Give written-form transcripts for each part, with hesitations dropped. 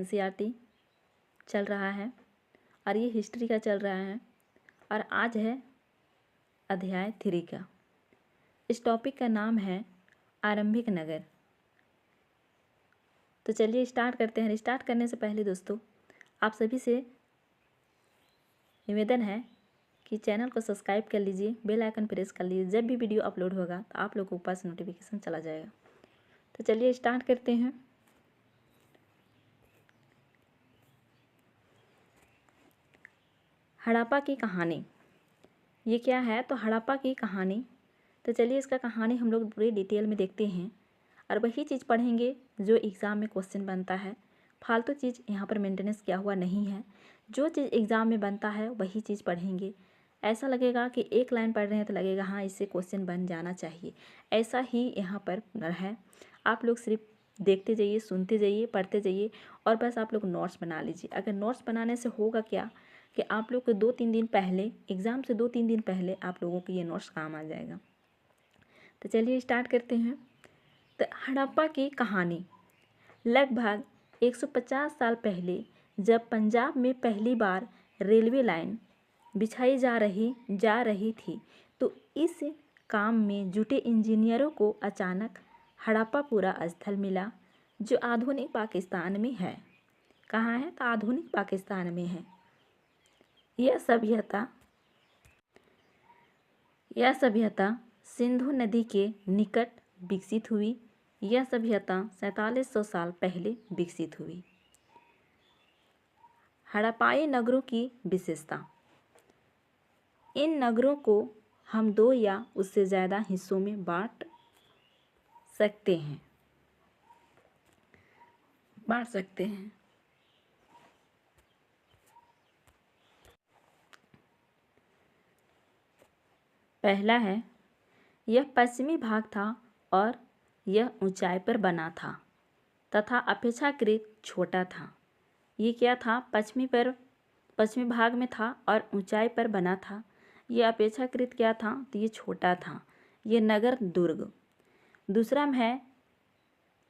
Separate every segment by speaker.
Speaker 1: NCERT चल रहा है और ये हिस्ट्री का चल रहा है और आज है अध्याय 3 का। इस टॉपिक का नाम है आरंभिक नगर। तो चलिए स्टार्ट करते हैं। स्टार्ट करने से पहले दोस्तों आप सभी से निवेदन है कि चैनल को सब्सक्राइब कर लीजिए, बेल आइकन प्रेस कर लीजिए। जब भी वीडियो अपलोड होगा तो आप लोगों के पास नोटिफिकेशन चला जाएगा। तो चलिए स्टार्ट करते हैं। हड़प्पा की कहानी, ये क्या है? तो हड़प्पा की कहानी। तो चलिए इसका कहानी हम लोग पूरी डिटेल में देखते हैं और वही चीज़ पढ़ेंगे जो एग्ज़ाम में क्वेश्चन बनता है। फालतू चीज़ यहाँ पर मेंटेनेंस किया हुआ नहीं है। जो चीज़ एग्ज़ाम में बनता है वही चीज़ पढ़ेंगे। ऐसा लगेगा कि एक लाइन पढ़ रहे हैं तो लगेगा हाँ इससे क्वेश्चन बन जाना चाहिए, ऐसा ही यहाँ पर है। आप लोग सिर्फ देखते जाइए, सुनते जाइए, पढ़ते जाइए और बस आप लोग नोट्स बना लीजिए। अगर नोट्स बनाने से होगा क्या कि आप लोग को 2-3 दिन पहले, एग्ज़ाम से 2-3 दिन पहले आप लोगों को ये नोट्स काम आ जाएगा। तो चलिए स्टार्ट करते हैं। तो हड़प्पा की कहानी लगभग 150 साल पहले जब पंजाब में पहली बार रेलवे लाइन बिछाई जा रही थी तो इस काम में जुटे इंजीनियरों को अचानक हड़प्पापुरा स्थल मिला जो आधुनिक पाकिस्तान में है। कहाँ है? तो आधुनिक पाकिस्तान में है। यह सभ्यता सिंधु नदी के निकट विकसित हुई। यह सभ्यता 4700 साल पहले विकसित हुई। हड़प्पाई नगरों की विशेषता। इन नगरों को हम 2 या उससे ज़्यादा हिस्सों में बांट सकते हैं। पहला है, यह पश्चिमी भाग था और यह ऊंचाई पर बना था तथा अपेक्षाकृत छोटा था। ये क्या था? पश्चिमी भाग में था और ऊंचाई पर बना था। ये अपेक्षाकृत क्या था? तो ये छोटा था। ये नगर दुर्ग। दूसरा में है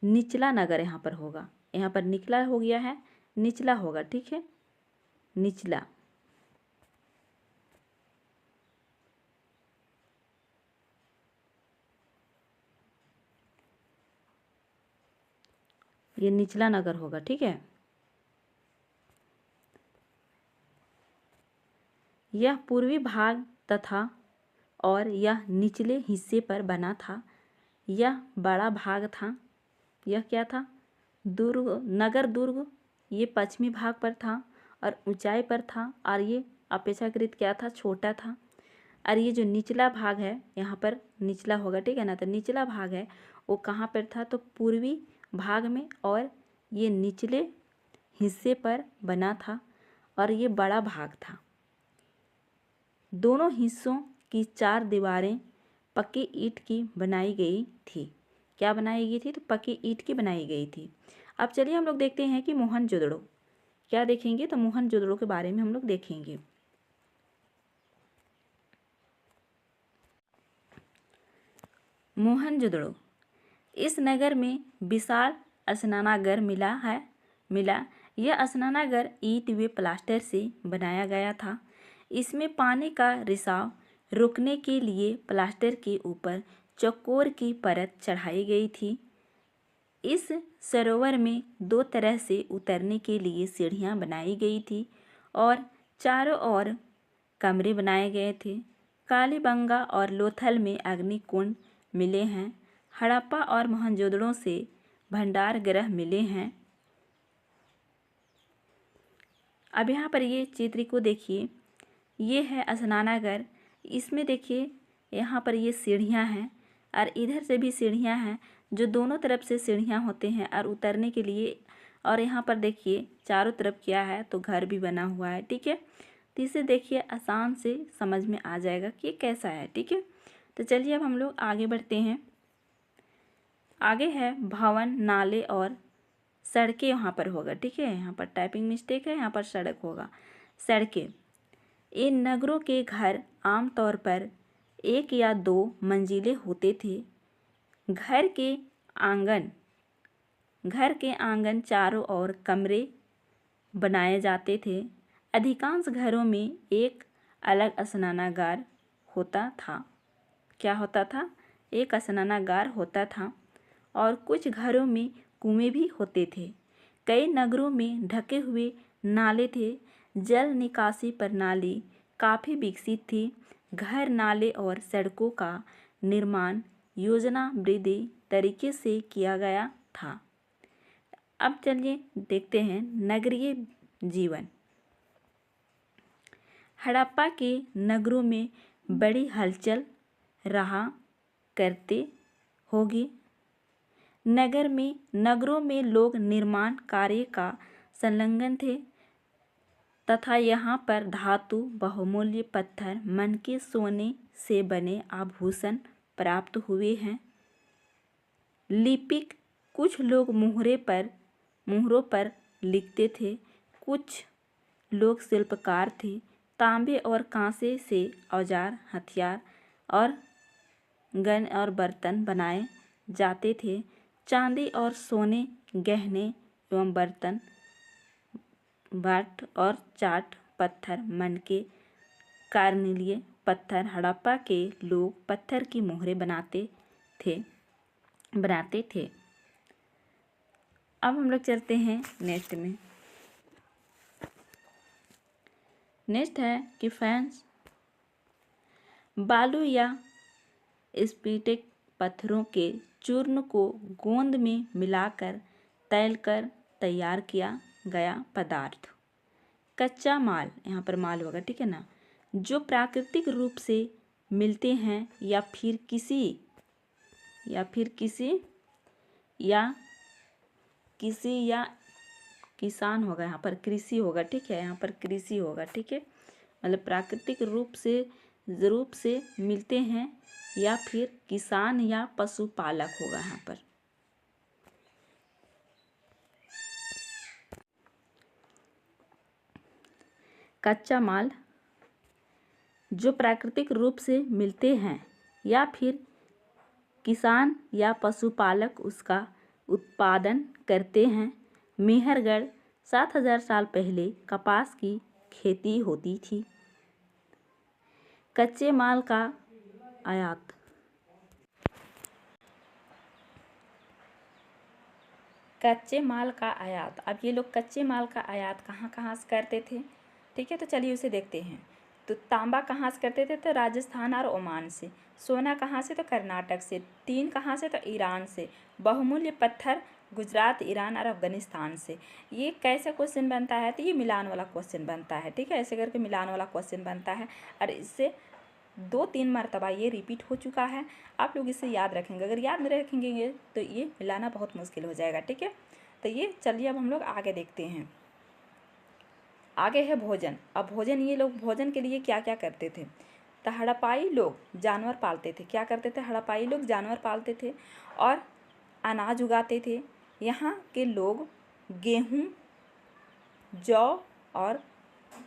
Speaker 1: निचला नगर। यहाँ पर होगा, यहाँ पर निचला हो गया है, निचला होगा, ठीक है, निचला। ये निचला नगर होगा, ठीक है। यह पूर्वी भाग तथा और यह निचले हिस्से पर बना था। यह बड़ा भाग था। यह क्या था? नगर दुर्ग। ये पश्चिमी भाग पर था और ऊंचाई पर था और ये अपेक्षाकृत क्या था? छोटा था। और ये जो निचला भाग है, यहाँ पर निचला होगा, ठीक है ना। तो निचला भाग है वो कहाँ पर था? तो पूर्वी भाग में और ये निचले हिस्से पर बना था और ये बड़ा भाग था। दोनों हिस्सों की 4 दीवारें पक्की ईंट की बनाई गई थी। क्या बनाई गई थी? तो पक्की ईंट की बनाई गई थी। अब चलिए हम लोग देखते हैं कि मोहनजोदड़ो क्या देखेंगे। तो मोहनजोदड़ो के बारे में हम लोग देखेंगे। मोहनजोदड़ो, इस नगर में विशाल स्नानागार मिला। यह स्नानागार ईंट व प्लास्टर से बनाया गया था। इसमें पानी का रिसाव रोकने के लिए प्लास्टर के ऊपर चौकोर की परत चढ़ाई गई थी। इस सरोवर में 2 तरह से उतरने के लिए सीढ़ियां बनाई गई थी और चारों ओर कमरे बनाए गए थे। कालीबंगा और लोथल में अग्निकुंड मिले हैं। हड़प्पा और मोहनजोदड़ो से भंडार गृह मिले हैं। अब यहाँ पर ये चित्र को देखिए, ये है स्नानागार। इसमें देखिए यहाँ पर ये सीढ़ियाँ हैं और इधर से भी सीढ़ियाँ हैं, जो दोनों तरफ से सीढ़ियाँ होते हैं और उतरने के लिए। और यहाँ पर देखिए चारों तरफ क्या है? तो घर भी बना हुआ है, ठीक है। तो इसे देखिए आसान से समझ में आ जाएगा कि ये कैसा है, ठीक है। तो चलिए अब हम लोग आगे बढ़ते हैं। आगे है भवन, नाले और सड़कें यहाँ पर होगा, ठीक है। यहाँ पर टाइपिंग मिस्टेक है, यहाँ पर सड़क होगा, सड़कें। इन नगरों के घर आमतौर पर 1 या 2 मंजिले होते थे। घर के आंगन चारों ओर कमरे बनाए जाते थे। अधिकांश घरों में एक अलग स्नानागार होता था। क्या होता था? एक स्नानागार होता था और कुछ घरों में कुएं भी होते थे। कई नगरों में ढके हुए नाले थे। जल निकासी प्रणाली काफ़ी विकसित थी। घर, नाले और सड़कों का निर्माण योजनाबद्ध तरीके से किया गया था। अब चलिए देखते हैं नगरीय जीवन। हड़प्पा के नगरों में बड़ी हलचल रहा करते होगी। नगरों में लोग निर्माण कार्य का संलग्न थे तथा यहाँ पर धातु, बहुमूल्य पत्थर, मनके सोने से बने आभूषण प्राप्त हुए हैं। लिपिक, कुछ लोग मुहरों पर लिखते थे। कुछ लोग शिल्पकार थे। तांबे और कांसे से औजार, हथियार और गन और बर्तन बनाए जाते थे। चांदी और सोने, गहने एवं बर्तन, बाट और चाट पत्थर, मनके, कार्निलीय पत्थर। हड़प्पा के लोग पत्थर की मोहरें बनाते थे। अब हम लोग चलते हैं नेक्स्ट में। नेक्स्ट है कि फैंस बालू या स्फटिक पत्थरों के चूर्ण को गोंद में मिलाकर तैलकर तैयार किया गया पदार्थ। कच्चा माल, यहाँ पर माल होगा, ठीक है ना, जो प्राकृतिक रूप से मिलते हैं या फिर किसान होगा, यहाँ पर कृषि होगा, ठीक है, यहाँ पर कृषि होगा, ठीक है, मतलब प्राकृतिक रूप से मिलते हैं या फिर किसान या पशुपालक होगा यहाँ पर। कच्चा माल जो प्राकृतिक रूप से मिलते हैं या फिर किसान या पशुपालक उसका उत्पादन करते हैं। मेहरगढ़ 7000 साल पहले कपास की खेती होती थी। कच्चे माल का आयात। कच्चे माल का आयात। अब ये लोग कच्चे माल का आयात कहाँ से करते थे, ठीक है, तो चलिए उसे देखते हैं। तो तांबा कहाँ से करते थे? तो राजस्थान और ओमान से। सोना कहाँ से? तो कर्नाटक से। टीन कहाँ से? तो ईरान से। बहुमूल्य पत्थर गुजरात, ईरान और अफगानिस्तान से। ये कैसे क्वेश्चन बनता है? तो ये मिलान वाला क्वेश्चन बनता है, ठीक है, ऐसे करके मिलान वाला क्वेश्चन बनता है और इससे 2-3 मरतबा ये रिपीट हो चुका है। आप लोग इसे याद रखेंगे। अगर याद नहीं रखेंगे तो ये मिलाना बहुत मुश्किल हो जाएगा, ठीक है। तो ये चलिए अब हम लोग आगे देखते हैं। आगे है भोजन। अब भोजन, ये लोग भोजन के लिए क्या क्या करते थे? तो हड़प्पाई लोग जानवर पालते थे। क्या करते थे? हड़प्पाई लोग जानवर पालते थे और अनाज उगाते थे। यहाँ के लोग गेहूँ, जौ और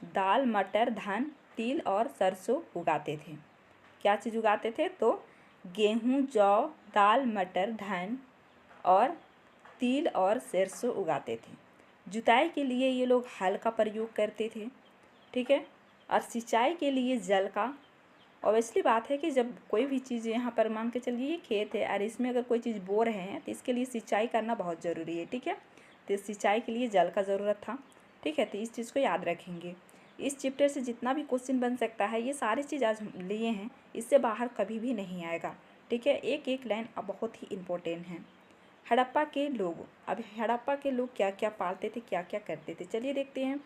Speaker 1: दाल, मटर, धान, तिल और सरसों उगाते थे। क्या चीज़ उगाते थे? तो गेहूँ, जौ, दाल, मटर, धान और तिल और सरसों उगाते थे। जुताई के लिए ये लोग हल का प्रयोग करते थे, ठीक है, और सिंचाई के लिए जल का। ऑब्वियसली बात है कि जब कोई भी चीज़, यहाँ पर मान के चलिए ये खेत है और इसमें अगर कोई चीज़ बो रहे हैं तो इसके लिए सिंचाई करना बहुत ज़रूरी है, ठीक है, तो सिंचाई के लिए जल का ज़रूरत था, ठीक है, तो इस चीज़ को याद रखेंगे। इस चैप्टर से जितना भी क्वेश्चन बन सकता है ये सारी चीज़ आज हम लिए हैं, इससे बाहर कभी भी नहीं आएगा, ठीक है। एक एक लाइन अब बहुत ही इम्पोर्टेंट है। हड़प्पा के लोग, अब हड़प्पा के लोग क्या क्या पालते थे, क्या क्या करते थे, चलिए देखते हैं।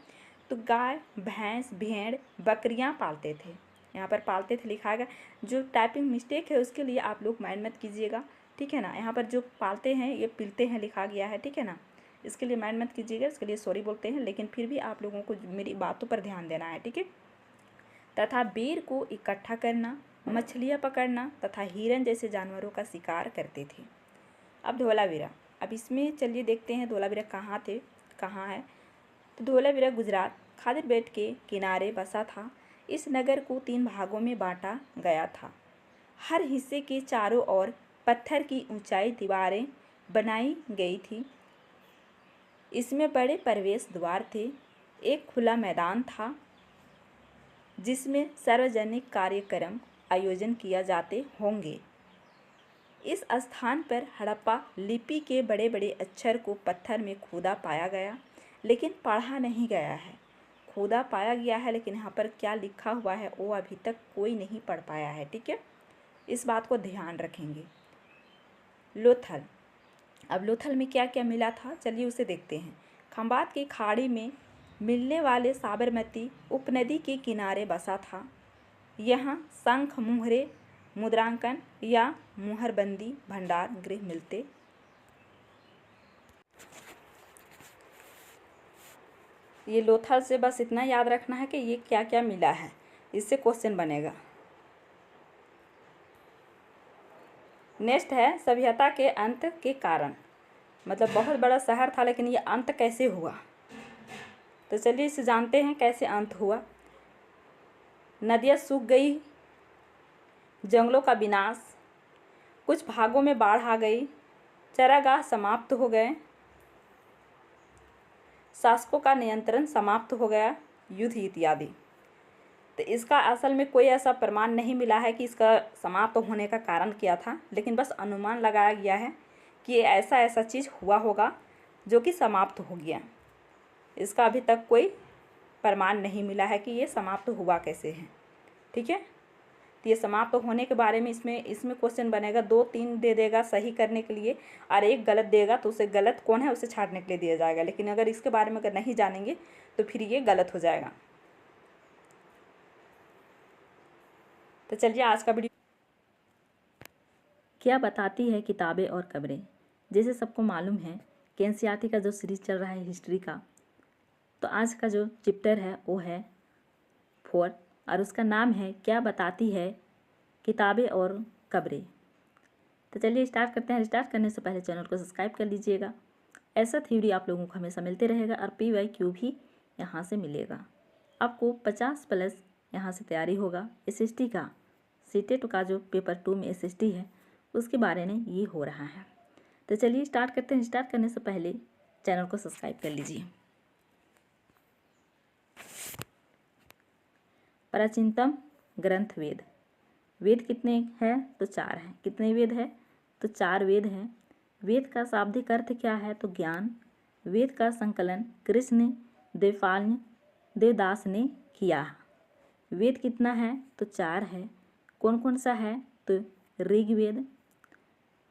Speaker 1: तो गाय, भैंस, भेड़, बकरियां पालते थे। यहाँ पर पालते थे लिखा है, जो टाइपिंग मिस्टेक है उसके लिए आप लोग माइंड मत कीजिएगा, ठीक है ना। यहाँ पर जो पालते हैं ये पिलते हैं लिखा गया है, ठीक है ना, इसके लिए माइंड मत कीजिएगा, इसके लिए सॉरी बोलते हैं, लेकिन फिर भी आप लोगों को मेरी बातों पर ध्यान देना है, ठीक है। तथा बेर को इकट्ठा करना, मछलियाँ पकड़ना तथा हिरन जैसे जानवरों का शिकार करते थे। अब धोलावीरा, अब इसमें चलिए देखते हैं धोलावीरा कहाँ है। तो धोलावीरा गुजरात खादर बेट के किनारे बसा था। इस नगर को 3 भागों में बांटा गया था। हर हिस्से के चारों ओर पत्थर की ऊंचाई दीवारें बनाई गई थी। इसमें बड़े प्रवेश द्वार थे। एक खुला मैदान था जिसमें सार्वजनिक कार्यक्रम आयोजन किया जाते होंगे। इस स्थान पर हड़प्पा लिपि के बड़े बड़े अक्षर को पत्थर में खोदा पाया गया, लेकिन पढ़ा नहीं गया है। खोदा पाया गया है, लेकिन यहाँ पर क्या लिखा हुआ है वो अभी तक कोई नहीं पढ़ पाया है। ठीक है, इस बात को ध्यान रखेंगे। लोथल, अब लोथल में क्या क्या मिला था, चलिए उसे देखते हैं। खंबात की खाड़ी में मिलने वाले साबरमती उपनदी के किनारे बसा था। यहाँ शंख, मुहरे, मुद्रांकन या मुहरबंदी भंडार गृह मिलते। ये लोथल से बस इतना याद रखना है कि ये क्या क्या मिला है, इससे क्वेश्चन बनेगा। नेक्स्ट है सभ्यता के अंत के कारण, मतलब बहुत बड़ा शहर था लेकिन ये अंत कैसे हुआ, तो चलिए इसे जानते हैं कैसे अंत हुआ। नदियाँ सूख गई, जंगलों का विनाश, कुछ भागों में बाढ़ आ गई, चरागाह समाप्त हो गए, शासकों का नियंत्रण समाप्त हो गया, युद्ध इत्यादि। तो इसका असल में कोई ऐसा प्रमाण नहीं मिला है कि इसका समाप्त होने का कारण क्या था, लेकिन बस अनुमान लगाया गया है कि ऐसा ऐसा चीज़ हुआ होगा जो कि समाप्त हो गया। इसका अभी तक कोई प्रमाण नहीं मिला है कि ये समाप्त हुआ कैसे है। ठीक है, तो ये समाप्त होने के बारे में इसमें क्वेश्चन बनेगा। 2-3 दे देगा सही करने के लिए और एक गलत देगा, तो उसे गलत कौन है उसे छांटने के लिए दिया जाएगा। लेकिन अगर इसके बारे में अगर नहीं जानेंगे तो फिर ये गलत हो जाएगा। तो चलिए आज का वीडियो क्या बताती है किताबें और खबरें। जैसे सबको मालूम है कि एनसीईआरटी का जो सीरीज चल रहा है हिस्ट्री का, तो आज का जो चैप्टर है वो है 4 और उसका नाम है क्या बताती है किताबें और खबरें। तो चलिए स्टार्ट करते हैं। स्टार्ट करने से पहले चैनल को सब्सक्राइब कर लीजिएगा। ऐसा थ्योरी आप लोगों को हमेशा मिलते रहेगा और PYQ भी यहाँ से मिलेगा। आपको 50+ यहाँ से तैयारी होगा। SST का सीटेट का जो पेपर 2 में SST है उसके बारे में ये हो रहा है। तो चलिए स्टार्ट करते हैं। स्टार्ट करने से पहले चैनल को सब्सक्राइब कर लीजिए। प्राचीनतम ग्रंथ वेद। वेद कितने हैं, तो 4 हैं। कितने वेद है, तो 4 वेद हैं। वेद का शाब्दिक अर्थ क्या है, तो ज्ञान। वेद का संकलन कृष्ण देवदास ने किया। वेद कितना है, तो 4 है। कौन कौन सा है, तो ऋग्वेद,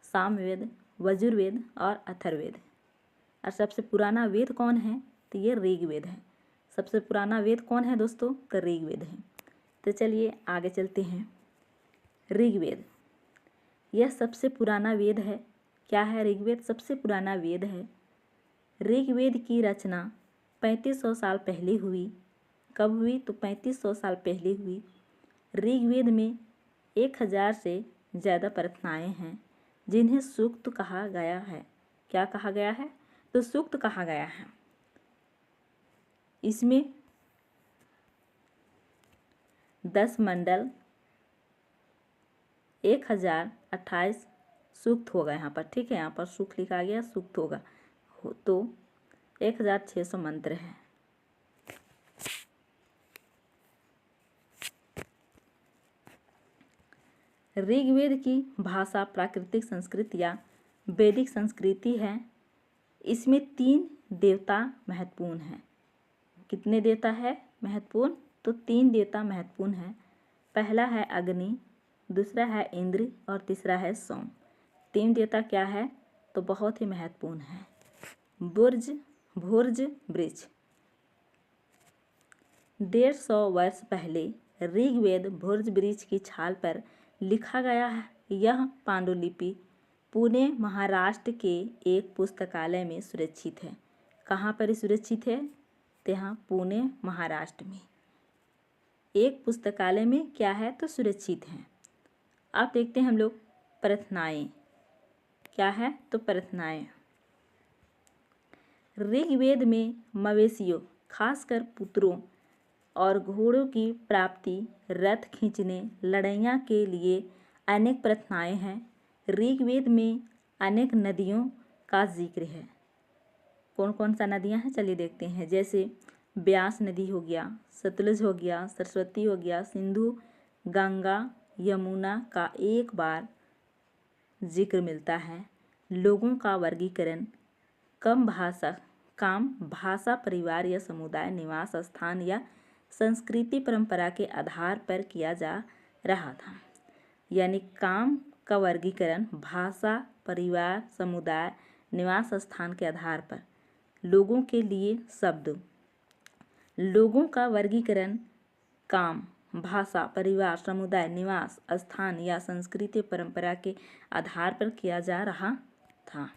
Speaker 1: सामवेद, यजुर्वेद और अथर्ववेद। और सबसे पुराना वेद कौन है, तो ये ऋग्वेद है। सबसे पुराना वेद कौन है दोस्तों, तो ऋग्वेद है। तो चलिए आगे चलते हैं। ऋग्वेद यह सबसे पुराना वेद है। क्या है, ऋग्वेद सबसे पुराना वेद है। ऋग्वेद की रचना 3500 साल पहले हुई। कब हुई, तो 3500 साल पहले हुई। ऋग्वेद में 1000 से ज़्यादा प्रार्थनाएं हैं जिन्हें सूक्त कहा गया है। क्या कहा गया है, तो सूक्त कहा गया है। इसमें 10 मंडल 1028 सूक्त होगा यहाँ पर। ठीक है, यहाँ पर सूक्त लिखा गया, सूक्त होगा तो 1600 मंत्र है। ऋग्वेद की भाषा प्राकृतिक संस्कृत या वैदिक संस्कृति है। इसमें 3 देवता महत्वपूर्ण हैं। कितने देवता है महत्वपूर्ण, तो 3 देवता महत्वपूर्ण हैं। पहला है अग्नि, दूसरा है इंद्र और तीसरा है सोम। 3 देवता क्या है, तो बहुत ही महत्वपूर्ण है। भुर्ज वृक्ष। 150 वर्ष पहले ऋग्वेद भुर्ज वृक्ष की छाल पर लिखा गया है। यह पांडुलिपि पुणे महाराष्ट्र के एक पुस्तकालय में सुरक्षित है। कहाँ पर सुरक्षित है, तो यहाँ पुणे महाराष्ट्र में एक पुस्तकालय में क्या है, तो सुरक्षित है। अब देखते हैं हम लोग प्रार्थनाएं क्या है, तो प्रार्थनाएं। ऋग्वेद में मवेशियों खासकर पुत्रों और घोड़ों की प्राप्ति, रथ खींचने, लड़ाइयाँ के लिए अनेक प्रार्थनाएं हैं। ऋग्वेद में अनेक नदियों का जिक्र है। कौन कौन सा नदियाँ हैं, चलिए देखते हैं। जैसे ब्यास नदी हो गया, सतलुज हो गया, सरस्वती हो गया, सिंधु, गंगा, यमुना का एक बार जिक्र मिलता है। लोगों का वर्गीकरण काम भाषा, परिवार या समुदाय, निवास स्थान या संस्कृति परंपरा के आधार पर किया जा रहा था। यानी काम का वर्गीकरण भाषा, परिवार, समुदाय, निवास स्थान के आधार पर लोगों के लिए शब्द। लोगों का वर्गीकरण काम, भाषा, परिवार, समुदाय, निवास स्थान या संस्कृति परंपरा के आधार पर किया जा रहा था।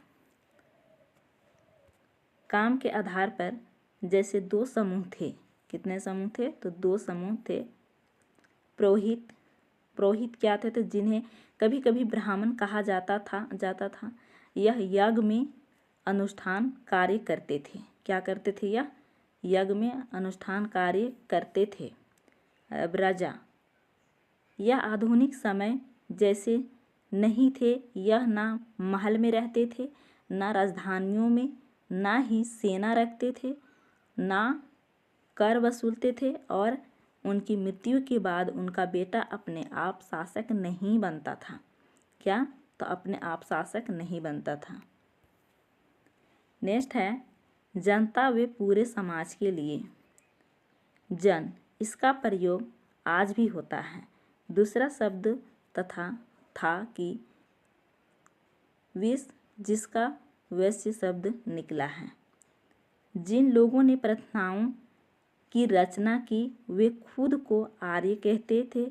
Speaker 1: काम के आधार पर जैसे दो समूह थे। कितने समूह थे? तो दो समूह थे। पुरोहित क्या थे? तो जिन्हें कभी कभी ब्राह्मण कहा जाता था। यह यज्ञ में अनुष्ठान कार्य करते थे। क्या करते थे? यह यज्ञ में अनुष्ठान कार्य करते थे। अब राजा, यह आधुनिक समय जैसे नहीं थे। यह ना महल में रहते थे, ना राजधानियों में, ना ही सेना रखते थे, ना कर वसूलते थे, और उनकी मृत्यु के बाद उनका बेटा अपने आप शासक नहीं बनता था। क्या? तो अपने आप शासक नहीं बनता था। नेक्स्ट है जनता व पूरे समाज के लिए। जन, इसका प्रयोग आज भी होता है। दूसरा शब्द तथा था कि विष, जिसका वैश्य शब्द निकला है। जिन लोगों ने प्रार्थनाओं की रचना की वे खुद को आर्य कहते थे।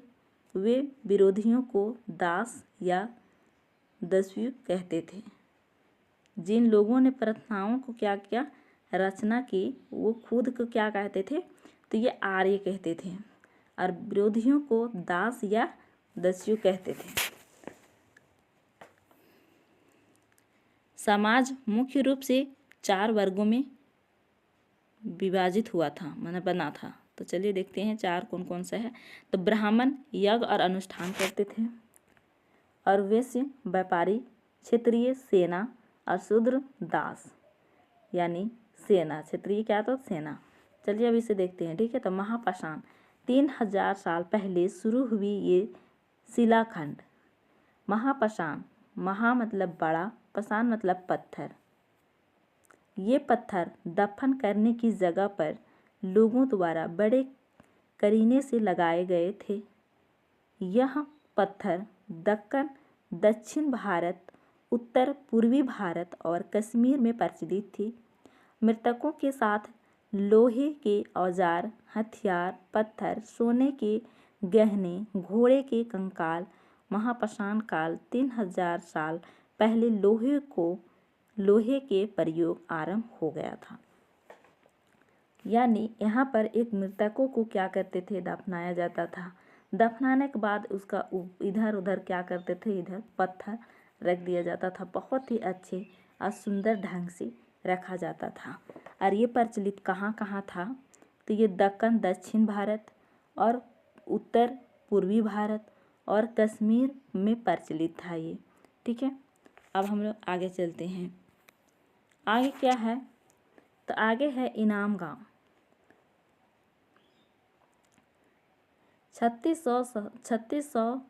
Speaker 1: वे विरोधियों को दास या दस्यु कहते थे। जिन लोगों ने प्रार्थनाओं को क्या किया? रचना की, वो खुद को क्या कहते थे? तो ये आर्य कहते थे, और विरोधियों को दास या दस्यु कहते थे। समाज मुख्य रूप से 4 वर्गों में विभाजित हुआ था, माने बना था। तो चलिए देखते हैं 4 कौन कौन सा है। तो ब्राह्मण यज्ञ और अनुष्ठान करते थे, और वैश्य व्यापारी, क्षत्रिय सेना, और शूद्र दास। यानी सेना, क्षत्रिय क्या? तो सेना। चलिए अब इसे देखते हैं, ठीक है। तो महापाषाण 3000 साल पहले शुरू हुई ये शिलाखंड। महापाषाण, महा मतलब बड़ा, पाषाण मतलब पत्थर। ये पत्थर दफन करने की जगह पर लोगों द्वारा बड़े करीने से लगाए गए थे। यह पत्थर दक्कन, दक्षिण भारत, उत्तर पूर्वी भारत और कश्मीर में प्रचलित थी। मृतकों के साथ लोहे के औजार, हथियार, पत्थर, सोने के गहने, घोड़े के कंकाल। महापाषाण काल 3000 साल पहले लोहे के प्रयोग आरंभ हो गया था। यानी यहाँ पर एक मृतकों को क्या करते थे? दफनाया जाता था। दफनाने के बाद उसका इधर उधर क्या करते थे? इधर पत्थर रख दिया जाता था। बहुत ही अच्छे और सुंदर ढंग से रखा जाता था। और ये प्रचलित कहाँ कहाँ था? तो ये दक्कन, दक्षिण भारत, और उत्तर पूर्वी भारत और कश्मीर में प्रचलित था ये, ठीक है। अब हम लोग आगे चलते हैं। आगे क्या है? तो आगे है इनाम गांव। 3600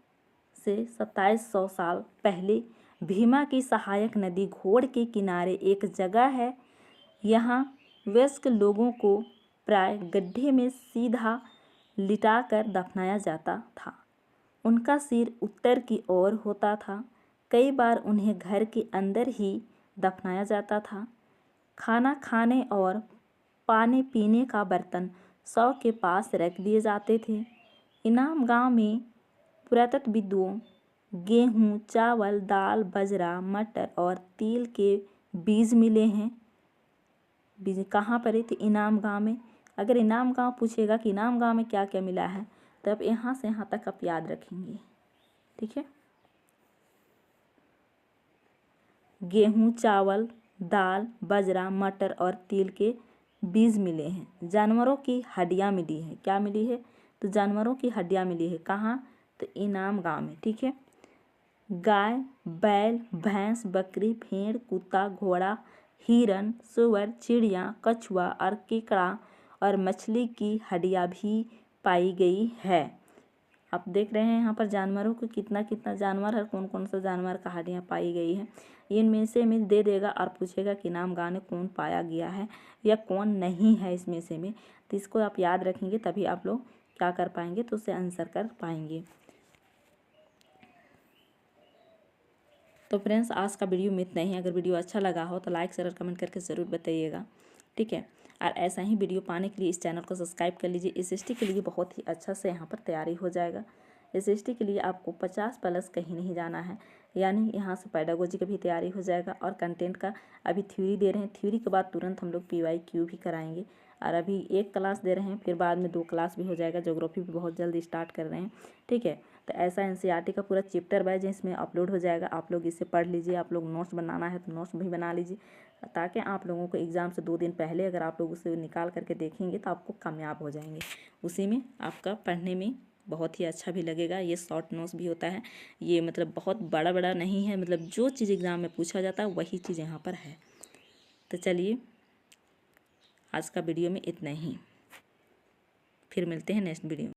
Speaker 1: से 2700 साल पहले भीमा की सहायक नदी घोड़ के किनारे एक जगह है। यहाँ वयस्क लोगों को प्राय गड्ढे में सीधा लिटाकर दफनाया जाता था। उनका सिर उत्तर की ओर होता था। कई बार उन्हें घर के अंदर ही दफनाया जाता था। खाना खाने और पानी पीने का बर्तन शव के पास रख दिए जाते थे। इनाम गांव में पुरातत्वविदों गेहूं, चावल, दाल, बाजरा, मटर और तिल के बीज मिले हैं। बीज कहाँ पर है? तो इनाम गांव में। अगर इनाम गांव पूछेगा कि इनाम गांव में क्या क्या मिला है, तो अब यहाँ से यहाँ तक आप याद रखेंगे, ठीक है। गेहूं, चावल, दाल, बाजरा, मटर और तिल के बीज मिले हैं। जानवरों की हड्डियाँ मिली है। क्या मिली है? तो जानवरों की हड्डियाँ मिली है। कहाँ? तो इनाम गांव में, ठीक है। गाय, बैल, भैंस, बकरी, भेड़, कुत्ता, घोड़ा, हिरन, सुअर, चिड़िया, कछुआ और केकड़ा और मछली की हड्डियाँ भी पाई गई है। आप देख रहे हैं यहाँ पर जानवरों को कितना कितना जानवर है, कौन कौन सा जानवर का हड्डियाँ पाई गई है। इनमें से में दे देगा और पूछेगा कि नाम गाने कौन पाया गया है या कौन नहीं है इसमें से में। तो इसको आप याद रखेंगे तभी आप लोग क्या कर पाएंगे, तो उससे आंसर कर पाएंगे। तो फ्रेंड्स आज का वीडियो में इतना ही। अगर वीडियो अच्छा लगा हो तो लाइक शेयर और कमेंट करके ज़रूर बताइएगा, ठीक है। और ऐसा ही वीडियो पाने के लिए इस चैनल को सब्सक्राइब कर लीजिए। एसएसटी के लिए बहुत ही अच्छा से यहाँ पर तैयारी हो जाएगा। एसएसटी के लिए आपको 50+ कहीं नहीं जाना है, यानी यहाँ से पेडागोजी की भी तैयारी हो जाएगा और कंटेंट का अभी थ्योरी दे रहे हैं। थ्योरी के बाद तुरंत हम लोग PYQ भी कराएंगे और अभी 1 क्लास दे रहे हैं, फिर बाद में 2 क्लास भी हो जाएगा। ज्योग्राफी भी बहुत जल्दी स्टार्ट कर रहे हैं, ठीक है। तो ऐसा NCERT का पूरा चैप्टर वाइज इसमें अपलोड हो जाएगा। आप लोग इसे पढ़ लीजिए। आप लोग नोट्स बनाना है तो नोट्स भी बना लीजिए, ताकि आप लोगों को एग्ज़ाम से 2 दिन पहले अगर आप लोग उसे निकाल करके देखेंगे तो आपको कामयाब हो जाएंगे। उसी में आपका पढ़ने में बहुत ही अच्छा भी लगेगा। ये शॉर्ट नोट्स भी होता है, ये मतलब बहुत बड़ा बड़ा नहीं है, मतलब जो चीज़ एग्ज़ाम में पूछा जाता है वही चीज़ यहाँ पर है। तो चलिए आज का वीडियो में इतना ही, फिर मिलते हैं नेक्स्ट वीडियो में।